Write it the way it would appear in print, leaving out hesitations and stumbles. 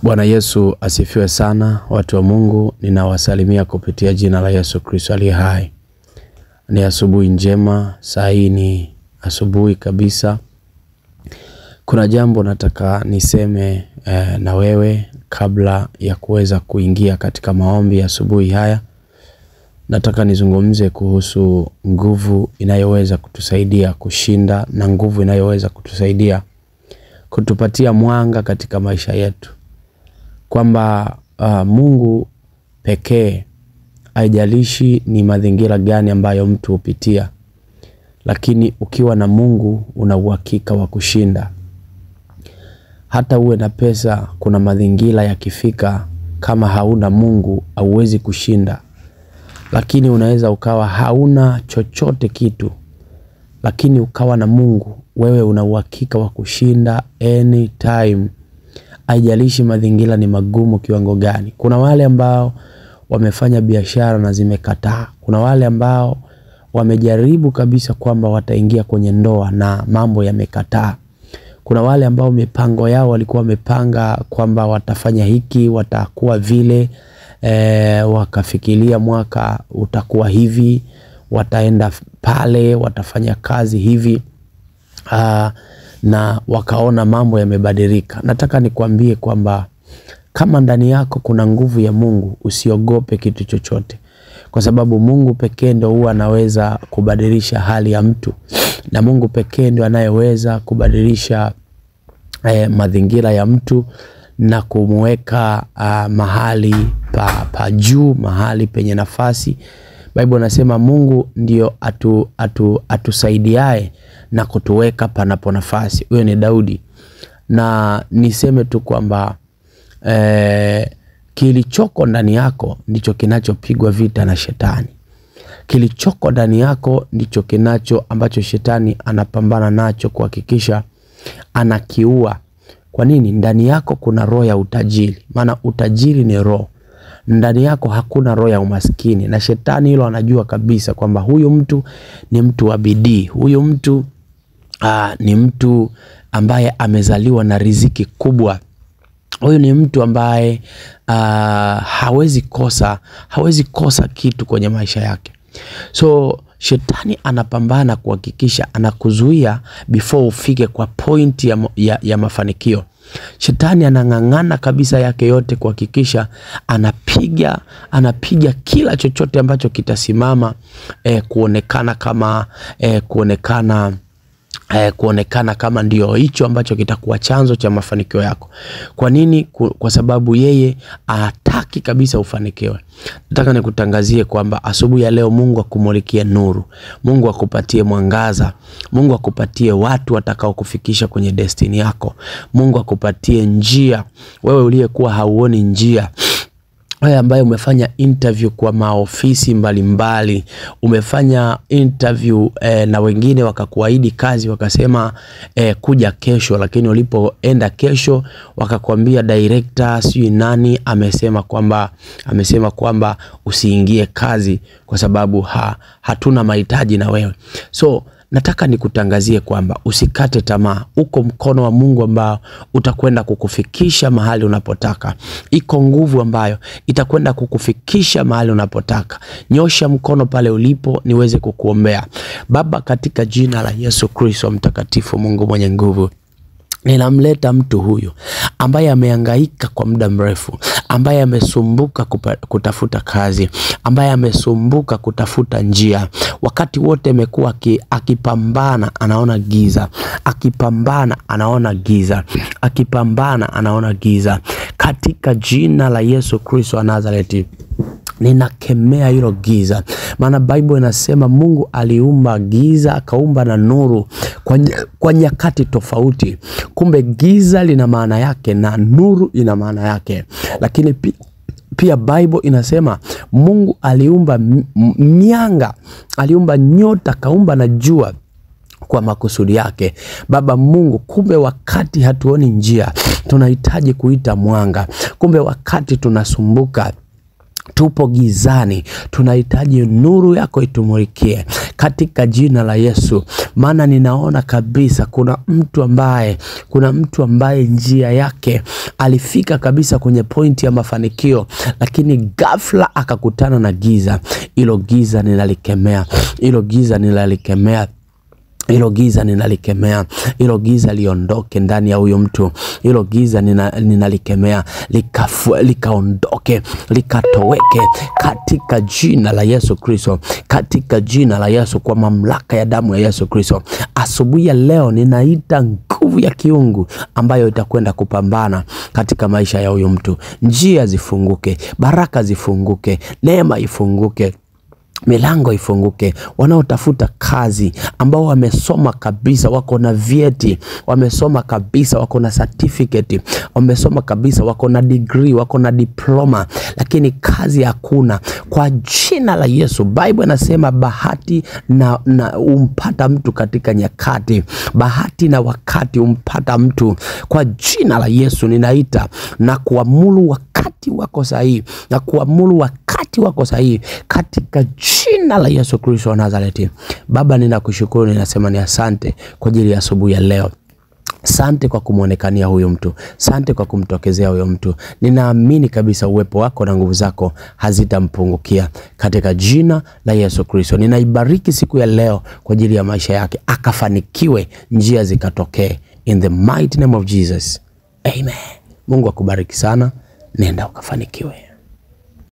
Bwana Yesu asifiwe sana. Watu wa Mungu, ninawasalimia kupitia jina la Yesu Kristo aliye hai. Ni asubuhi njema, saa hii ni asubuhi kabisa. Kuna jambo nataka niseme na wewe kabla ya kuweza kuingia katika maombi ya asubuhi haya. Nataka nizungumze kuhusu nguvu inayoweza kutusaidia kushinda na nguvu inayoweza kutusaidia kutupatia mwanga katika maisha yetu. Kwamba Mungu pekee, haijalishi ni mazingira gani ambayo mtu hupitia, lakini ukiwa na Mungu una uhakika wa kushinda. Hata uwe na pesa, kuna mazingira yakifika, kama hauna Mungu hauwezi kushinda. Lakini unaweza ukawa hauna chochote kitu, lakini ukawa na Mungu, wewe una uhakika wa kushinda anytime. Haijalishi mazingira ni magumu kiwango gani. Kuna wale ambao wamefanya biashara na zimekataa. Kuna wale ambao wamejaribu kabisa kwamba wataingia kwenye ndoa na mambo yamekataa. Kuna wale ambao mipango yao walikuwa wamepanga kwamba watafanya hiki, watakuwa vile, wakafikiria mwaka utakuwa hivi, wataenda pale, watafanya kazi hivi, na wakaona mambo yamebadilika. Nataka nikwambie kwamba kama ndani yako kuna nguvu ya Mungu, usiogope kitu chochote. Kwa sababu Mungu pekee ndio huwa anaweza kubadilisha hali ya mtu. Na Mungu pekee ndio anayeweza kubadilisha mazingira ya mtu na kumweka mahali pa juu, mahali penye nafasi. Biblia inasema Mungu ndio atusaidiaye na kutuweka panapo nafasi. Huyo ni Daudi. Na niseme tu kwamba kilichoko ndani yako ndicho kinachopigwa vita na shetani. Kilichoko ndani yako ndicho ambacho shetani anapambana nacho kuhakikisha anakiua. Kwa nini? Ndani yako kuna roho ya utajiri. Maana utajiri ni roho. Ndani yako hakuna roho ya umaskini, na shetani hilo anajua kabisa kwamba huyu mtu ni mtu wa bidii. Huyu mtu ni mtu ambaye amezaliwa na riziki kubwa. Huyu ni mtu ambaye hawezi kosa kitu kwenye maisha yake. So shetani anapambana kuhakikisha anakuzuia before ufike kwa point ya mafanikio. Shetani anang'ang'ana kabisa yake yote kuhakikisha anapiga kila chochote ambacho kitasimama kuonekana kama ndio hicho ambacho kitakuwa chanzo cha mafanikio yako. Kwa nini? Kwa sababu yeye hataki kabisa ufanikiwe. Nataka nikutangazie kwamba asubuhi ya leo Mungu akumulikie nuru. Mungu akupatie mwangaza. Mungu akupatie watu watakao kufikisha kwenye destiny yako. Mungu akupatie njia. Wewe uliyekuwa hauoni njia, wewe ambaye umefanya interview kwa maofisi mbalimbali, umefanya interview na wengine wakakuahidi kazi, wakasema kuja kesho, lakini ulipoenda kesho wakakwambia director sijui nani amesema kwamba usiingie kazi kwa sababu hatuna mahitaji na wewe. So nataka nikutangazie kwamba usikate tamaa. Uko mkono wa Mungu ambao utakwenda kukufikisha mahali unapotaka. Iko nguvu ambayo itakwenda kukufikisha mahali unapotaka. Nyosha mkono pale ulipo niweze kukuombea. Baba, katika jina la Yesu Kristo mtakatifu, Mungu mwenye nguvu, ninamleta mtu huyu ambaye amehangaika kwa muda mrefu, ambaye amesumbuka kutafuta kazi, ambaye amesumbuka kutafuta njia. Wakati wote amekuwa akipambana anaona giza, akipambana anaona giza, akipambana anaona giza. Katika jina la Yesu Kristo wa Nazareti, ninakemea hilo giza. Maana Bible inasema Mungu aliumba giza akaumba na nuru kwa nyakati tofauti. Kumbe giza lina maana yake na nuru ina maana yake. Lakini pia Bible inasema Mungu aliumba mianga, aliumba nyota, kaumba na jua kwa makusudi yake. Baba Mungu, kumbe wakati hatuoni njia tunahitaji kuita mwanga. Kumbe wakati tunasumbuka tupo gizani, tunahitaji nuru yako itumulikie katika jina la Yesu. Maana ninaona kabisa kuna mtu ambaye njia yake alifika kabisa kwenye pointi ya mafanikio, lakini ghafla akakutana na giza. Hilo giza ninalikemea, hilo giza ninalikemea, hilo giza ninalikemea, hilo giza liondoke ndani ya huyo mtu. Hilo giza ninalikemea, likaondoke, likatoweke katika jina la Yesu Kristo, katika jina la Yesu, kwa mamlaka ya damu ya Yesu Kristo. Asubuhi ya leo ninaita nguvu ya kiungu ambayo itakwenda kupambana katika maisha ya huyo mtu. Njia zifunguke, baraka zifunguke, neema ifunguke, milango ifunguke. Wanaotafuta kazi, ambao wamesoma kabisa, wako na vyeti, wamesoma kabisa, wako na certificate, wamesoma kabisa, wako na degree, wako na diploma, lakini kazi hakuna, kwa jina la Yesu. Bible inasema bahati na umpata mtu katika nyakati, bahati na wakati umpata mtu. Kwa jina la Yesu ninaita na kuamuru wakati wako sahihi, na kuamuru wakati wako sahihi katika jina la Yesu Kristo wa Nazareti. Baba, ninakushukuru, ninasema ni asante kwa ajili ya asubuhi ya leo. Asante kwa kumuonekania huyo mtu, asante kwa kumtokezea huyo mtu. Ninaamini kabisa uwepo wako na nguvu zako hazitampungukia katika jina la Yesu Kristo. Ninaibariki siku ya leo kwa ajili ya maisha yake, akafanikiwe, njia zikatokee, in the mighty name of Jesus, amen. Mungu akubariki sana, nenda ukafanikiwe.